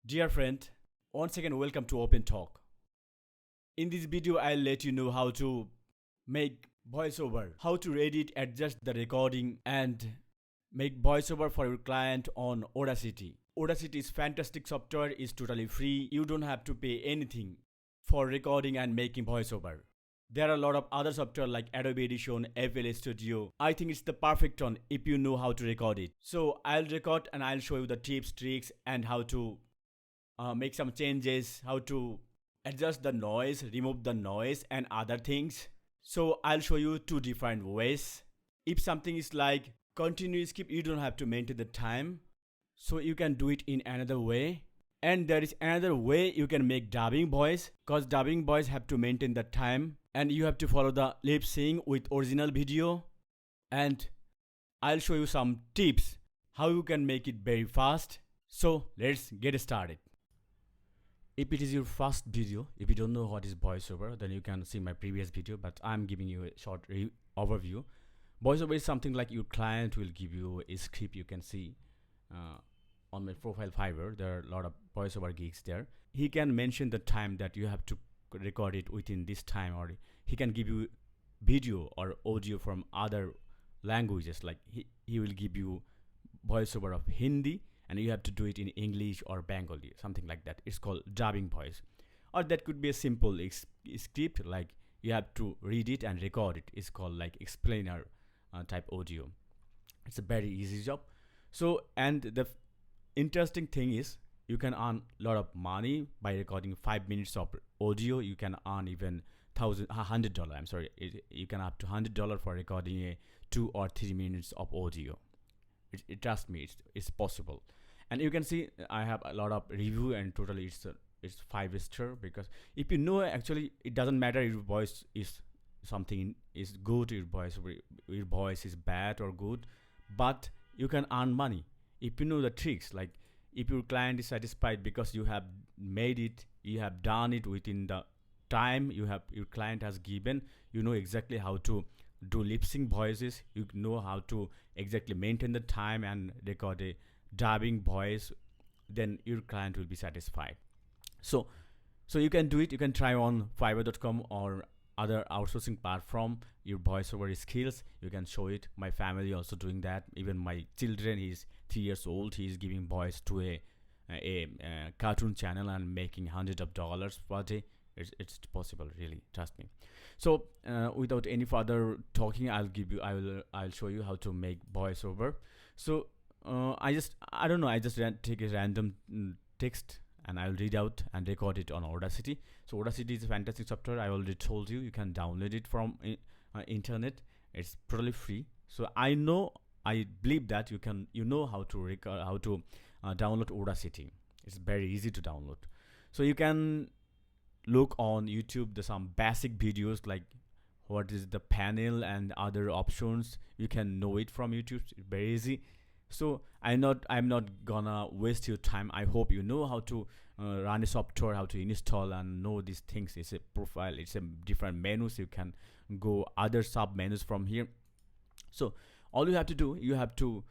Dear friend, once again welcome to OpenTalk. In this video, I'll let you know how to make voiceover, how to edit, adjust the recording, and make voiceover for your client on Audacity. Audacity is fantastic software, is totally free. You don't have to pay anything for recording and making voiceover. There are a lot of other software like Adobe Edition, FL Studio. I think it's the perfect one if you know how to record it. So I'll record and I'll show you the tips, tricks, and how to make some changes, how to adjust the noise, remove the noise, and other things. So I'll show you two different ways. If something is like continuous skip, you don't have to maintain the time. So you can do it in another way. And there is another way you can make dubbing voice, because dubbing voice have to maintain the time and you have to follow the lip sync with original video. And I'll show you some tips how you can make it very fast. So let's get started. If it is your first video, if you don't know what is voiceover, then you can see my previous video, but I'm giving you a short overview. Voiceover is something like your client will give you a script. You can see on my profile Fiverr, there are a lot of voiceover gigs there. He can mention the time that you have to record it within this time, or he can give you video or audio from other languages. Like he will give you voiceover of Hindi, and you have to do it in English or Bengali, something like that. It's called dubbing voice. Or that could be a simple script, like you have to read it and record it. It's called like explainer type audio. It's a very easy job. So, and the interesting thing is you can earn a lot of money by recording 5 minutes of audio. You can earn even $100. I'm sorry, you can up to $100 for recording a 2 or 3 minutes of audio. Trust me, it's possible. And you can see I have a lot of review, and totally it's 5-star, because if you know, actually it doesn't matter if your voice is something is good, your voice is bad or good, but you can earn money if you know the tricks. Like if your client is satisfied because you have made it, you have done it within the time your client has given, you know exactly how to do lip sync voices, you know how to exactly maintain the time and record a dubbing voice, then your client will be satisfied. So you can do it. You can try on fiverr.com or other outsourcing platform your voiceover skills. You can show it. My family also doing that. Even my children, he's 3 years old, he's giving voice to a cartoon channel and making hundreds of dollars per day. It's possible, really, trust me. So without any further talking, I'll show you how to make voiceover. So I just take a random text and I'll read out and record it on Audacity. So Audacity is a fantastic software. I already told you, you can download it from internet. It's totally free. So I believe that you know how to record, how to download Audacity. It's very easy to download. So you can look on YouTube. There's some basic videos like what is the panel and other options. You can know it from YouTube. It's very easy. So I'm not gonna waste your time. I hope you know how to run a software, how to install and know these things. It's a profile, it's a different menus. You can go other sub menus from here. So all you have to do, you have to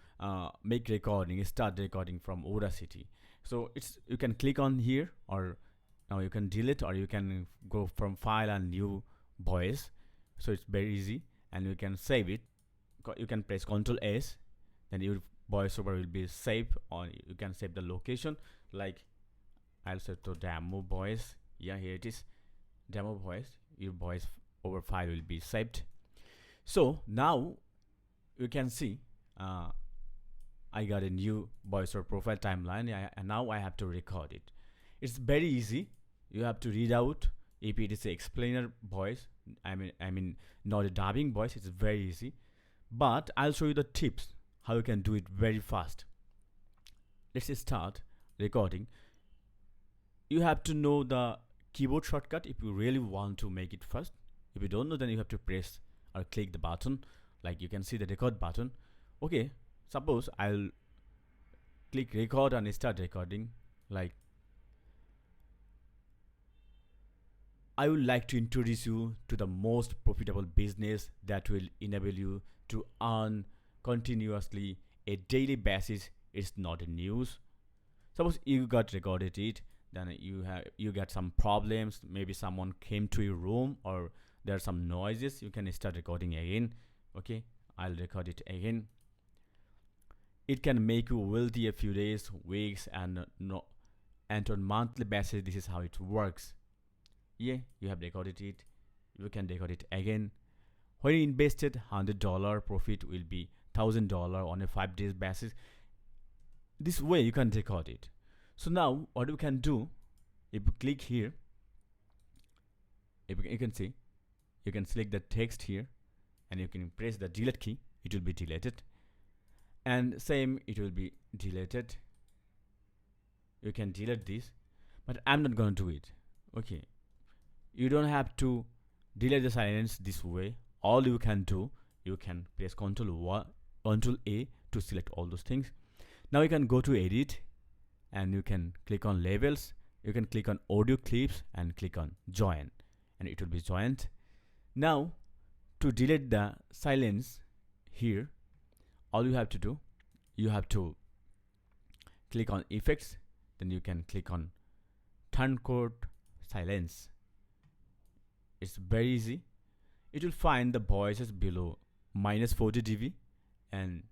make recording, start recording from Audacity. So you can click on here, or now you can delete, or you can go from file and new voice. So it's very easy, and you can save it. You can press Ctrl S, then your voiceover will be saved, or you can save the location. Like I'll set to demo voice. Yeah, here it is, demo voice. Your voice over file will be saved. So now you can see I got a new voiceover profile timeline, and now I have to record it. It's very easy. You have to read out. If it is an explainer voice, I mean not a dubbing voice, it's very easy. But I'll show you the tips how you can do it very fast. Let's start recording. You have to know the keyboard shortcut if you really want to make it fast. If you don't know, then you have to press or click the button. Like you can see the record button. Okay, suppose I'll click record and start recording. Like I would like to introduce you to the most profitable business that will enable you to earn continuously a daily basis. It's not a news. Suppose you got recorded it, then you get some problems, maybe someone came to your room or there are some noises, you can start recording again. Okay, I'll record it again. It can make you wealthy a few days, weeks, and no, and on monthly basis. This is how it works. Yeah, you have recorded it. You can record it again. When you invested $100, profit will be $1,000 on a 5 days basis. This way you can record it. So now what we can do, if you click here, if you can see, you can select the text here and you can press the delete key, it will be deleted, and same, it will be deleted. You can delete this, but I'm not going to do it. Okay, you don't have to delete the silence this way. All you can do, you can press Ctrl A to select all those things. Now you can go to edit and you can click on labels. You can click on audio clips and click on join, and it will be joined. Now to delete the silence here, all you have to do, you have to click on effects, then you can click on turn code silence. It's very easy. It will find the voices below -40 dB and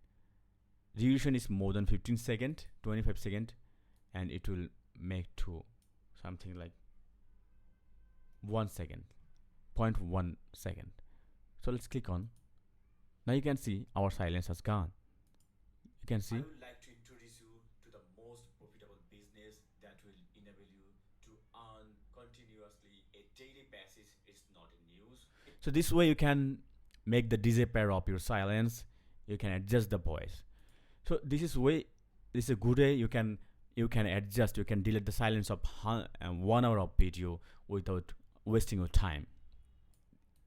duration is more than 15 seconds, 25 seconds, and it will make to something like 1 second, 0.1 second. So let's click on. Now you can see our silence has gone. You can see. I would like to introduce you to the most profitable business that will enable you to earn continuously a daily basis. It's not a news. So this way you can make the disappear of your silence. You can adjust the voice. So this is a good way you can adjust. You can delete the silence of 1 hour of video without wasting your time.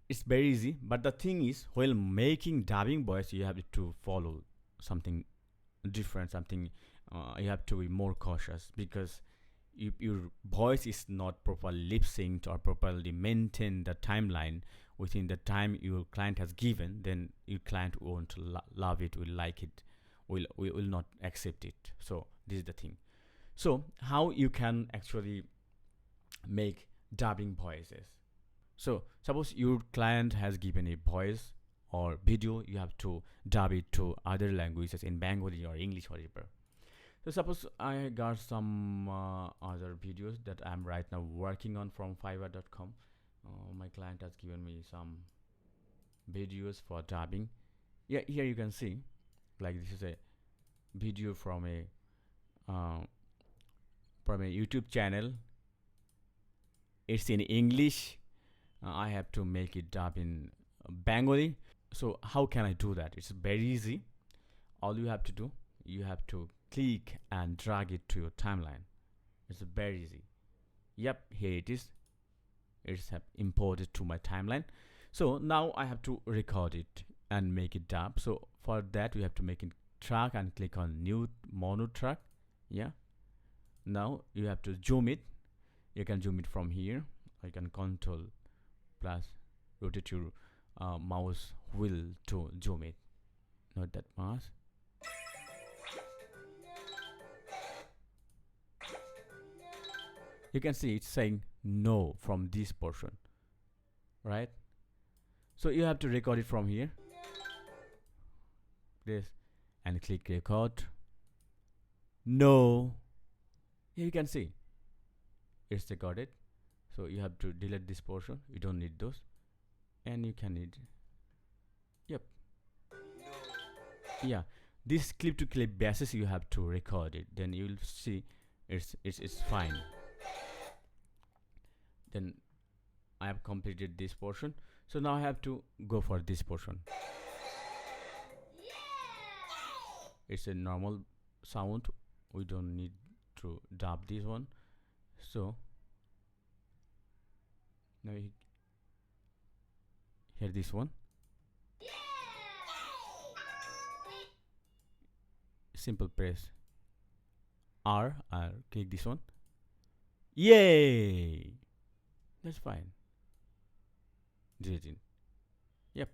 It's very easy, but the thing is, while making dubbing voice, you have to follow something different, something you have to be more cautious, because if your voice is not properly lip synced or properly maintain the timeline within the time your client has given, then your client won't love it, will like it, will not accept it. So this is the thing. So how you can actually make dubbing voices. So suppose your client has given a voice or video, you have to dub it to other languages in Bengali or English, whatever. So suppose I got some other videos that I'm right now working on from fiverr.com. My client has given me some videos for dubbing. Yeah, here you can see, like, this is a video from a YouTube channel. It's in English. I have to make it dub in Bengali. So how can I do that? It's very easy. All you have to do, you have to click and drag it to your timeline. It's very easy. Yep, here it is. It's imported to my timeline. So now I have to record it and make it dub. So for that, we have to make it track and click on new mono track. Yeah. Now you have to zoom it. You can zoom it from here. I can control plus rotate your mouse wheel to zoom it. Not that much. You can see it's saying no from this portion, right? So you have to record it from here, this, and click record. No. Here you can see it's recorded. So you have to delete this portion. You don't need those, and you can need. Yep. Yeah, this clip to clip basis you have to record it. Then you'll see it's fine. Then I have completed this portion. So now I have to go for this portion. It's a normal sound. We don't need to dub this one. So now you hear this one. Simple press R or click this one. Yay! That's fine. Deleting. Yep.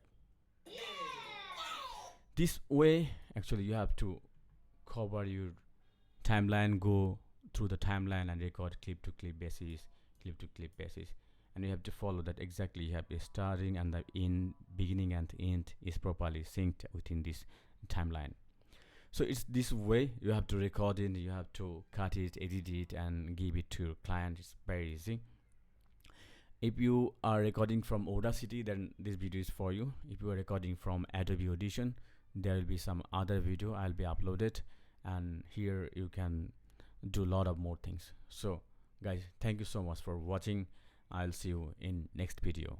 This way, actually, you have to cover your timeline, go through the timeline and record clip to clip basis, and you have to follow that exactly. You have the starting and the in beginning and end is properly synced within this timeline. So it's this way you have to record it, you have to cut it, edit it, and give it to your client. It's very easy. If you are recording from Audacity, then this video is for you. If you are recording from Adobe Audition, there will be some other video I'll be uploaded, and here you can do a lot of more things. So guys, thank you so much for watching. I'll see you in next video.